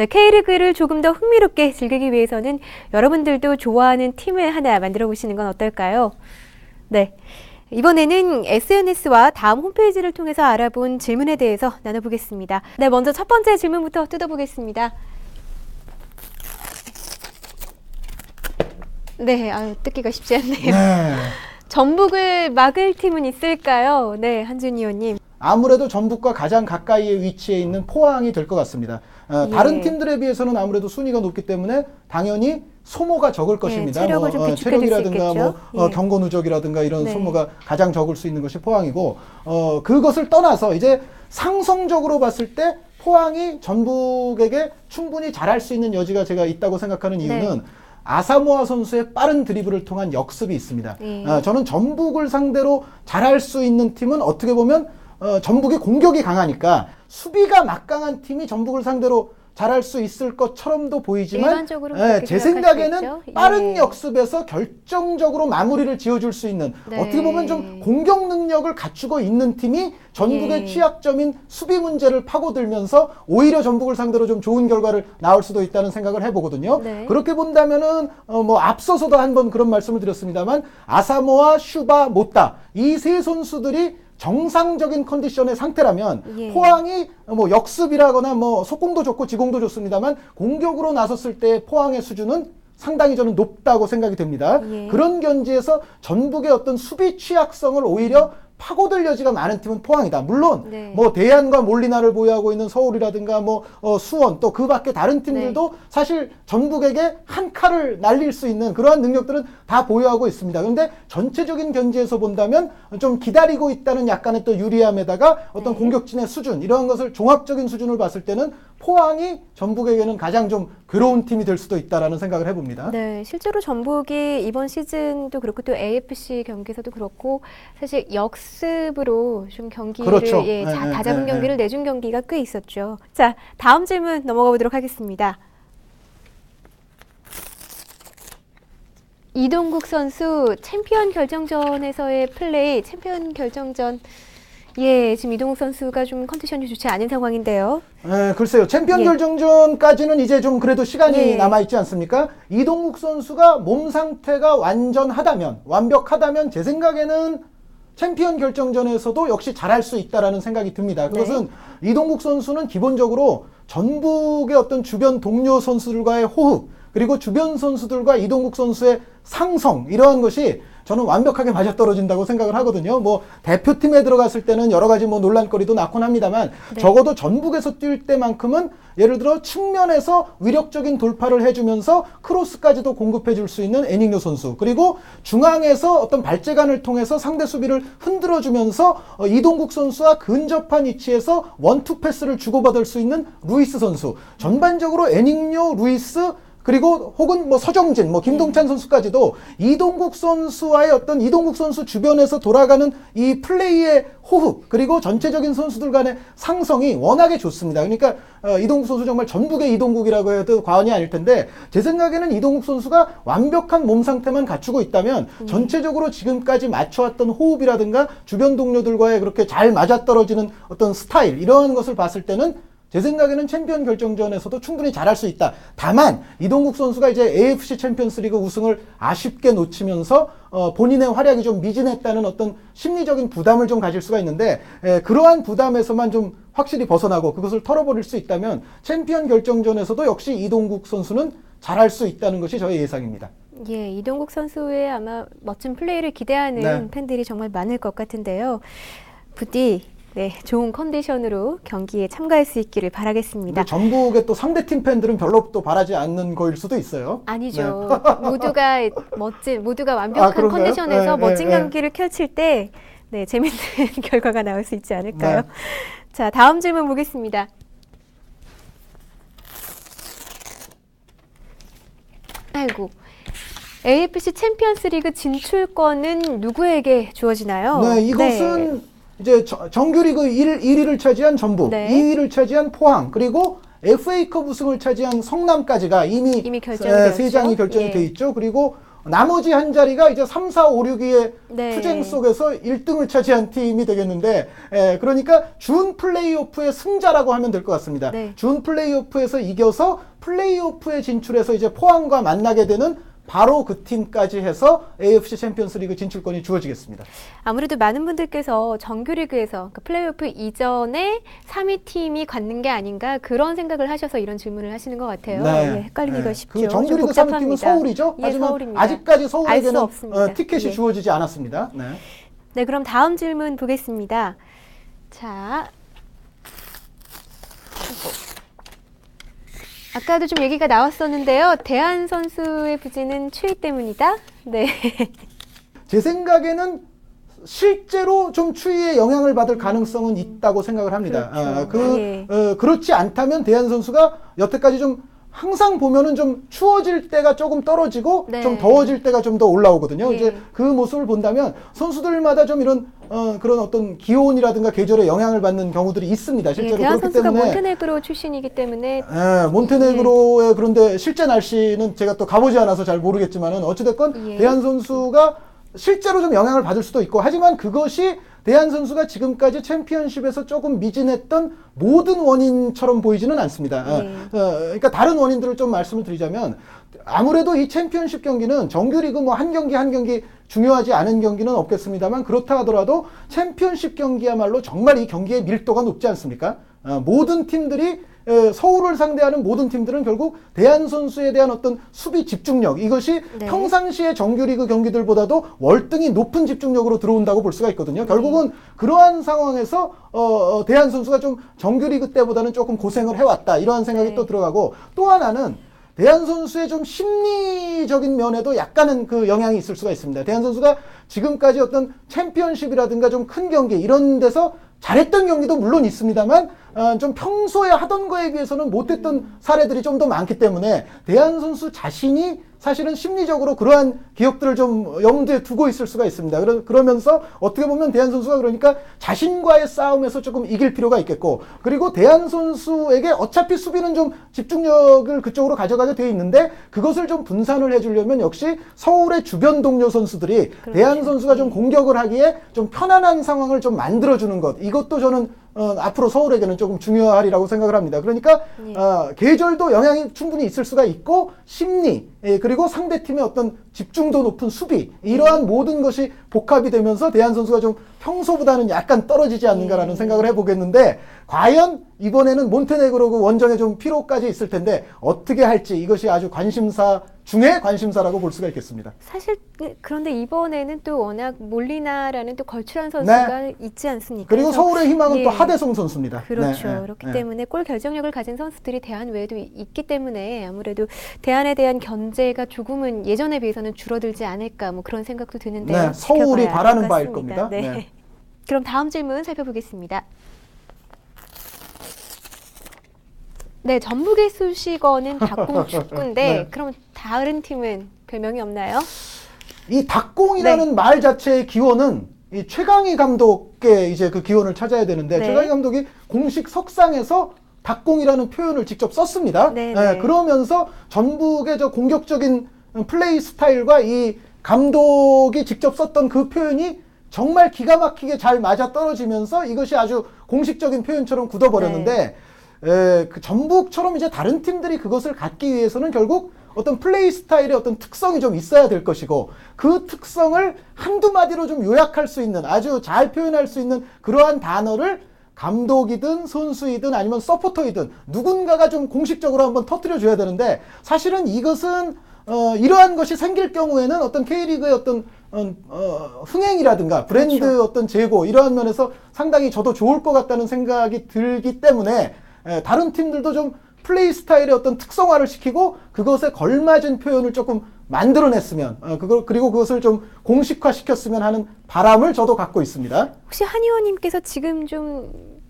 네, K리그를 조금 더 흥미롭게 즐기기 위해서는 여러분들도 좋아하는 팀을 하나 만들어 보시는 건 어떨까요? 네. 이번에는 SNS와 다음 홈페이지를 통해서 알아본 질문에 대해서 나눠보겠습니다. 네, 먼저 첫 번째 질문부터 뜯어보겠습니다. 네, 뜯기가 쉽지 않네요. 네. 전북을 막을 팀은 있을까요? 네, 한준희 의원님. 아무래도 전북과 가장 가까이에 위치해 있는 포항이 될 것 같습니다. 다른 팀들에 비해서는 아무래도 순위가 높기 때문에 당연히 소모가 적을 것입니다. 체력을 좀 체력이라든가 경고 누적이라든가 이런 소모가 가장 적을 수 있는 것이 포항이고, 그것을 떠나서 이제 상성적으로 봤을 때 포항이 전북에게 충분히 잘할 수 있는 여지가 제가 있다고 생각하는 이유는 아사모아 선수의 빠른 드리블을 통한 역습이 있습니다. 저는 전북을 상대로 잘할 수 있는 팀은 어떻게 보면 전북이 공격이 강하니까 수비가 막강한 팀이 전북을 상대로 잘할 수 있을 것처럼도 보이지만 제 생각에는 빠른 역습에서 결정적으로 마무리를 지어줄 수 있는 어떻게 보면 좀 공격 능력을 갖추고 있는 팀이 전북의 취약점인 수비 문제를 파고들면서 오히려 전북을 상대로 좀 좋은 결과를 나올 수도 있다는 생각을 해보거든요. 그렇게 본다면은 앞서서도 한번 그런 말씀을 드렸습니다만 아사모아, 슈바, 모따 이 세 선수들이 정상적인 컨디션의 상태라면 포항이 역습이라거나 속공도 좋고 지공도 좋습니다만 공격으로 나섰을 때 포항의 수준은 상당히 저는 높다고 생각이 됩니다. 그런 견지에서 전북의 어떤 수비 취약성을 오히려 파고들 여지가 많은 팀은 포항이다. 물론 대안과 몰리나를 보유하고 있는 서울이라든가 수원 또 그 밖에 다른 팀들도 사실 전북에게 한 칼을 날릴 수 있는 그러한 능력들은 다 보유하고 있습니다. 그런데 전체적인 견지에서 본다면 좀 기다리고 있다는 약간의 또 유리함에다가 어떤 공격진의 수준 이러한 것을 종합적인 수준을 봤을 때는 포항이 전북에게는 가장 좀 괴로운 팀이 될 수도 있다라는 생각을 해봅니다. 네, 실제로 전북이 이번 시즌도 그렇고 또 AFC 경기에서도 그렇고 사실 역습으로 좀 경기를 다 잡은 경기를 내준 경기가 꽤 있었죠. 자, 다음 질문 넘어가 보도록 하겠습니다. 이동국 선수 챔피언 결정전에서의 플레이, 챔피언 결정전 지금 이동국 선수가 좀 컨디션이 좋지 않은 상황인데요. 글쎄요. 챔피언 결정전까지는 이제 좀 그래도 시간이 남아있지 않습니까? 이동국 선수가 몸 상태가 완벽하다면 제 생각에는 챔피언 결정전에서도 역시 잘할 수 있다라는 생각이 듭니다. 그것은 이동국 선수는 기본적으로 전북의 어떤 주변 동료 선수들과의 호흡, 그리고 주변 선수들과 이동국 선수의 상성, 이러한 것이 저는 완벽하게 맞아떨어진다고 생각을 하거든요. 대표팀에 들어갔을 때는 여러 가지 논란거리도 낳곤 합니다만 적어도 전북에서 뛸 때만큼은 예를 들어 측면에서 위력적인 돌파를 해주면서 크로스까지도 공급해 줄 수 있는 에닝요 선수, 그리고 중앙에서 어떤 발재간을 통해서 상대 수비를 흔들어주면서 이동국 선수와 근접한 위치에서 원투 패스를 주고받을 수 있는 루이스 선수, 전반적으로 에닝요, 루이스 그리고 혹은 서정진, 김동찬 선수까지도 이동국 선수와의 어떤 이동국 선수 주변에서 돌아가는 이 플레이의 호흡, 그리고 전체적인 선수들 간의 상성이 워낙에 좋습니다. 그러니까 이동국 선수 정말 전북의 이동국이라고 해도 과언이 아닐 텐데 제 생각에는 이동국 선수가 완벽한 몸 상태만 갖추고 있다면 전체적으로 지금까지 맞춰왔던 호흡이라든가 주변 동료들과의 그렇게 잘 맞아떨어지는 어떤 스타일, 이러한 것을 봤을 때는 제 생각에는 챔피언 결정전에서도 충분히 잘할 수 있다. 다만 이동국 선수가 이제 AFC 챔피언스리그 우승을 아쉽게 놓치면서 본인의 활약이 좀 미진했다는 어떤 심리적인 부담을 좀 가질 수가 있는데 그러한 부담에서만 좀 확실히 벗어나고 그것을 털어버릴 수 있다면 챔피언 결정전에서도 역시 이동국 선수는 잘할 수 있다는 것이 저의 예상입니다. 이동국 선수의 아마 멋진 플레이를 기대하는 팬들이 정말 많을 것 같은데요. 부디 좋은 컨디션으로 경기에 참가할 수 있기를 바라겠습니다. 전북의 또 상대팀 팬들은 별로 또 바라지 않는 거일 수도 있어요. 아니죠. 모두가 완벽한 컨디션에서 멋진 경기를 펼칠 때 재밌는 결과가 나올 수 있지 않을까요? 자, 다음 질문 보겠습니다. AFC 챔피언스리그 진출권은 누구에게 주어지나요? 이것은 이제 정규리그 1위를 차지한 전북, 2위를 차지한 포항, 그리고 FA컵 우승을 차지한 성남까지가 이미 결정이 세 장이 결정이 돼 있죠. 그리고 나머지 한 자리가 이제 3, 4, 5, 6위의 네. 투쟁 속에서 1등을 차지한 팀이 되겠는데, 그러니까 준 플레이오프의 승자라고 하면 될 것 같습니다. 네. 준 플레이오프에서 이겨서 플레이오프에 진출해서 이제 포항과 만나게 되는 바로 그 팀까지 해서 AFC 챔피언스 리그 진출권이 주어지겠습니다. 아무래도 많은 분들께서 정규리그에서 그러니까 플레이오프 이전에 3위 팀이 갖는 게 아닌가 그런 생각을 하셔서 이런 질문을 하시는 것 같아요. 예, 헷갈리기가 쉽죠. 그 정규리그 좀 3위 팀은 복잡합니다. 서울이죠. 예, 하지만 서울입니다. 아직까지 알수 서울에게는 없습니다. 티켓이 예. 주어지지 않았습니다. 네. 네, 그럼 다음 질문 보겠습니다. 자, 아까도 좀 얘기가 나왔었는데요. 대한 선수의 부진은 추위 때문이다. 네. 제 생각에는 실제로 좀 추위에 영향을 받을 가능성은 있다고 생각을 합니다. 그렇죠. 예. 그렇지 않다면 대한 선수가 여태까지 좀 항상 보면은 좀 추워질 때가 조금 떨어지고 네. 좀 더워질 때가 좀 더 올라오거든요. 예. 이제 그 모습을 본다면 선수들마다 좀 이런 그런 어떤 기온이라든가 계절에 영향을 받는 경우들이 있습니다. 예, 실제로 대한 그렇기 선수가 때문에 몬테네그로 출신이기 때문에 몬테네그로의 그런데 실제 날씨는 제가 또 가보지 않아서 잘 모르겠지만은 어찌됐건 예. 대한 선수가 실제로 좀 영향을 받을 수도 있고 하지만 그것이 대한 선수가 지금까지 챔피언십에서 조금 미진했던 모든 원인처럼 보이지는 않습니다. 그러니까 다른 원인들을 좀 말씀을 드리자면 아무래도 이 챔피언십 경기는 정규리그 뭐 한 경기 한 경기 중요하지 않은 경기는 없겠습니다만 그렇다 하더라도 챔피언십 경기야말로 정말 이 경기의 밀도가 높지 않습니까? 모든 팀들이 서울을 상대하는 모든 팀들은 결국 대한 선수에 대한 어떤 수비 집중력 이것이 네. 평상시의 정규리그 경기들보다도 월등히 높은 집중력으로 들어온다고 볼 수가 있거든요. 결국은 그러한 상황에서 대한 선수가 좀 정규리그 때보다는 조금 고생을 해왔다 이러한 생각이 네. 또 들어가고 또 하나는 대한 선수의 좀 심리적인 면에도 약간은 그 영향이 있을 수가 있습니다. 대한 선수가 지금까지 어떤 챔피언십이라든가 좀 큰 경기 이런 데서 잘했던 경기도 물론 있습니다만 좀 평소에 하던 거에 비해서는 못했던 사례들이 좀 더 많기 때문에 대한 선수 자신이 사실은 심리적으로 그러한 기억들을 좀 염두에 두고 있을 수가 있습니다. 그러면서 어떻게 보면 대한 선수가 그러니까 자신과의 싸움에서 조금 이길 필요가 있겠고 그리고 대한 선수에게 어차피 수비는 좀 집중력을 그쪽으로 가져가게 되어 있는데 그것을 좀 분산을 해주려면 역시 서울의 주변 동료 선수들이 그렇죠. 대한 선수가 좀 공격을 하기에 좀 편안한 상황을 좀 만들어주는 것 이것도 저는 앞으로 서울에게는 조금 중요하리라고 생각을 합니다. 그러니까 계절도 영향이 충분히 있을 수가 있고 심리 그리고 상대팀의 어떤 집중도 높은 수비 이러한 모든 것이 복합이 되면서 대한 선수가 좀 평소보다는 약간 떨어지지 않는가라는 생각을 해보겠는데 과연 이번에는 몬테네그로 그 원정에 좀 피로까지 있을 텐데 어떻게 할지 이것이 아주 관심사 중에 관심사라고 볼 수가 있겠습니다. 사실 그런데 이번에는 또 워낙 몰리나라는 또 걸출한 선수가 있지 않습니까? 그리고 그래서 서울의 희망은 예. 또 하대성 선수입니다. 그렇죠. 네, 네, 그렇기 네. 때문에 골 결정력을 가진 선수들이 대한 외에도 있기 때문에 아무래도 대한에 대한 견제가 조금은 예전에 비해서는 줄어들지 않을까 뭐 그런 생각도 드는데 네, 서울이 바라는 바일 겁니다. 네. 네. 그럼 다음 질문 살펴보겠습니다. 네, 전북의 수식어는 닭공 축구인데 네. 그럼 다른 팀은 별명이 없나요? 이 닭공이라는 말 자체의 기원은 이 최강희 감독의 이제 그 기원을 찾아야 되는데 네. 최강희 감독이 공식 석상에서 닭공이라는 표현을 직접 썼습니다. 네, 네. 그러면서 전북의 저 공격적인 플레이 스타일과 이 감독이 직접 썼던 그 표현이 정말 기가 막히게 잘 맞아 떨어지면서 이것이 아주 공식적인 표현처럼 굳어버렸는데 그 전북처럼 이제 다른 팀들이 그것을 갖기 위해서는 결국 어떤 플레이 스타일의 어떤 특성이 좀 있어야 될 것이고 그 특성을 한두 마디로 좀 요약할 수 있는 아주 잘 표현할 수 있는 그러한 단어를 감독이든 선수이든 아니면 서포터이든 누군가가 좀 공식적으로 한번 터뜨려 줘야 되는데 사실은 이것은 이러한 것이 생길 경우에는 어떤 K리그의 어떤 흥행이라든가 브랜드 그렇죠. 어떤 재고 이러한 면에서 상당히 저도 좋을 것 같다는 생각이 들기 때문에 다른 팀들도 좀 플레이 스타일의 어떤 특성화를 시키고 그것에 걸맞은 표현을 조금 만들어냈으면 그리고 그것을 좀 공식화 시켰으면 하는 바람을 저도 갖고 있습니다. 혹시 한 의원님께서 지금 좀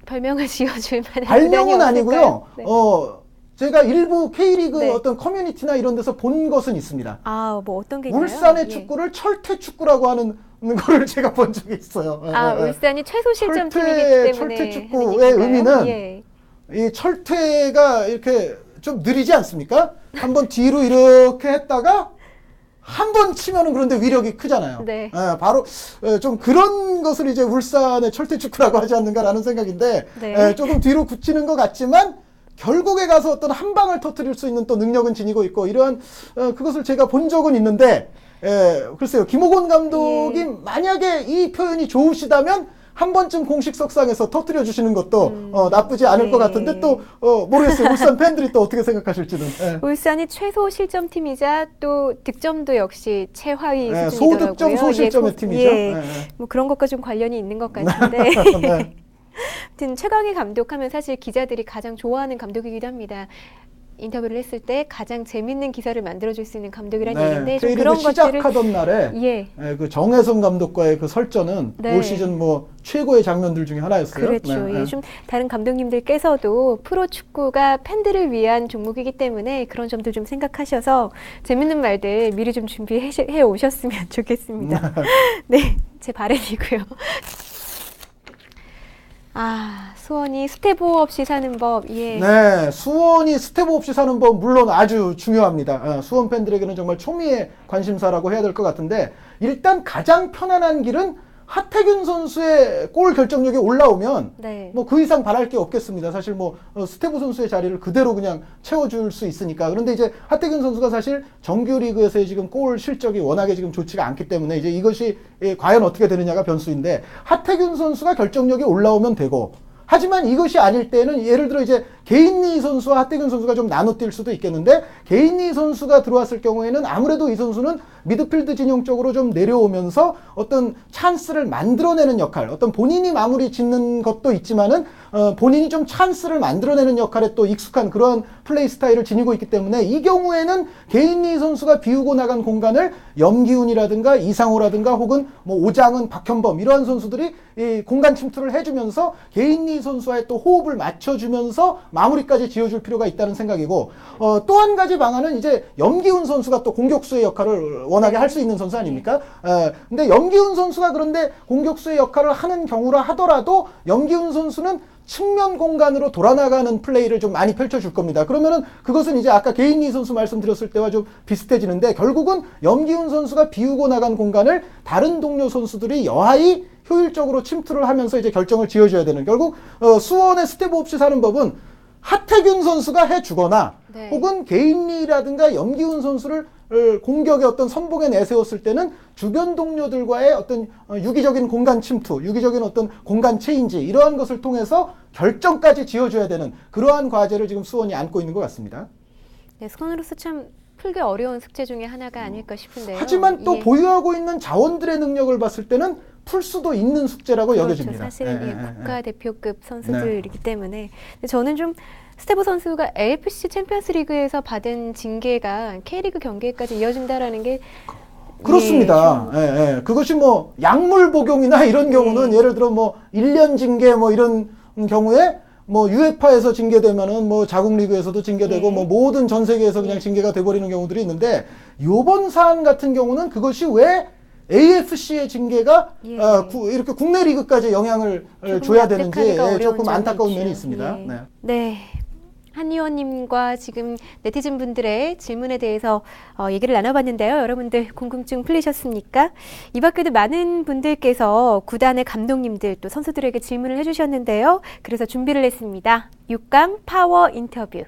별명을 지어줄 만한 발명은 구단이 아니고요. 없을까요? 네. 제가 일부 K리그 네. 어떤 커뮤니티나 이런 데서 본 것은 있습니다. 아, 뭐 어떤 게 있나요? 울산의 예. 축구를 철퇴 축구라고 하는 거를 제가 본 적이 있어요. 울산이 최소 실점 팀이기 때문에 철퇴 하는 축구의 얘기인가요? 의미는 예. 이 철퇴가 이렇게 좀 느리지 않습니까? 한번 뒤로 이렇게 했다가 한 번 치면은 그런데 위력이 크잖아요. 네. 바로 좀 그런 것을 이제 울산의 철퇴축구라고 하지 않는가라는 생각인데 네. 조금 뒤로 굳히는 것 같지만 결국에 가서 어떤 한 방을 터뜨릴 수 있는 또 능력은 지니고 있고 이러한 그것을 제가 본 적은 있는데 글쎄요. 김호곤 감독이 만약에 이 표현이 좋으시다면 한 번쯤 공식 석상에서 터뜨려 주시는 것도 나쁘지 않을 것 같은데 또 모르겠어요. 울산 팬들이 또 어떻게 생각하실지는. 울산이 최소 실점팀이자 또 득점도 역시 최하위 수준이더라고요. 소득점 소실점의 팀이죠. 뭐 그런 것과 좀 관련이 있는 것 같은데. 네. 아무튼 최강희 감독하면 사실 기자들이 가장 좋아하는 감독이기도 합니다. 인터뷰를 했을 때 가장 재밌는 기사를 만들어줄 수 있는 감독이라는 얘기인데 좀 그런 것들을 시작하던 날에 그 정혜성 감독과의 그 설전은 올 시즌 뭐 최고의 장면들 중에 하나였어요. 그렇죠. 좀 다른 감독님들께서도 프로 축구가 팬들을 위한 종목이기 때문에 그런 점도 좀 생각하셔서 재밌는 말들 미리 좀 준비해 오셨으면 좋겠습니다. 네, 제 바람이고요. 수원이 스테보 없이 사는 법. 네, 수원이 스테보 없이 사는 법 물론 아주 중요합니다. 수원 팬들에게는 정말 초미의 관심사라고 해야 될 것 같은데 일단 가장 편안한 길은 하태균 선수의 골 결정력이 올라오면 뭐 그 이상 바랄 게 없겠습니다. 사실 뭐 스테보 선수의 자리를 그대로 그냥 채워줄 수 있으니까. 그런데 이제 하태균 선수가 사실 정규리그에서의 지금 골 실적이 워낙에 지금 좋지가 않기 때문에 이제 이것이 과연 어떻게 되느냐가 변수인데 하태균 선수가 결정력이 올라오면 되고 하지만 이것이 아닐 때는 예를 들어 이제 개인리 선수와 하태균 선수가 좀 나눠뛸 수도 있겠는데 개인리 선수가 들어왔을 경우에는 아무래도 이 선수는 미드필드 진영 쪽으로 좀 내려오면서 어떤 찬스를 만들어내는 역할, 어떤 본인이 마무리 짓는 것도 있지만은 본인이 좀 찬스를 만들어내는 역할에 또 익숙한 그런 플레이 스타일을 지니고 있기 때문에 이 경우에는 개인리 선수가 비우고 나간 공간을 염기훈이라든가 이상호라든가 혹은 뭐 오장은, 박현범 이러한 선수들이 이 공간 침투를 해주면서 개인리 선수와의 또 호흡을 맞춰주면서 마무리까지 지어줄 필요가 있다는 생각이고 또 한 가지 방안은 이제 염기훈 선수가 또 공격수의 역할을 워낙에 할 수 있는 선수 아닙니까? 근데 염기훈 선수가 그런데 공격수의 역할을 하는 경우라 하더라도 염기훈 선수는 측면 공간으로 돌아나가는 플레이를 좀 많이 펼쳐줄 겁니다. 그러면은 그것은 이제 아까 개인리 선수 말씀드렸을 때와 좀 비슷해지는데 결국은 염기훈 선수가 비우고 나간 공간을 다른 동료 선수들이 여하이 효율적으로 침투를 하면서 이제 결정을 지어줘야 되는 결국 수원의 스텝 없이 사는 법은 하태균 선수가 해주거나 혹은 개인리라든가 염기훈 선수를 공격의 어떤 선봉에 내세웠을 때는 주변 동료들과의 어떤 유기적인 공간 침투, 유기적인 어떤 공간 체인지 이러한 것을 통해서 결정까지 지어줘야 되는 그러한 과제를 지금 수원이 안고 있는 것 같습니다. 네, 수원으로서 참 풀기 어려운 숙제 중에 하나가 아닐까 싶은데요. 하지만 또 보유하고 있는 자원들의 능력을 봤을 때는 풀 수도 있는 숙제라고 여겨집니다. 사실은 국가대표급 선수들이기 때문에 저는 좀 스테보 선수가 AFC 챔피언스 리그에서 받은 징계가 K리그 경기에까지 이어진다라는 게 그렇습니다. 그것이 뭐 약물 복용이나 이런 경우는 예를 들어 뭐 1년 징계 뭐 이런 경우에 뭐 UEFA에서 징계되면은 뭐 자국 리그에서도 징계되고 뭐 모든 전 세계에서 그냥 징계가 돼버리는 경우들이 있는데 요번 사안 같은 경우는 그것이 왜 AFC의 징계가 이렇게 국내 리그까지 영향을 줘야 되는지 조금 안타까운 면이 있습니다. 네. 한 의원님과 지금 네티즌 분들의 질문에 대해서 얘기를 나눠봤는데요. 여러분들 궁금증 풀리셨습니까? 이 밖에도 많은 분들께서 구단의 감독님들 또 선수들에게 질문을 해주셨는데요. 그래서 준비를 했습니다. 6강 파워 인터뷰.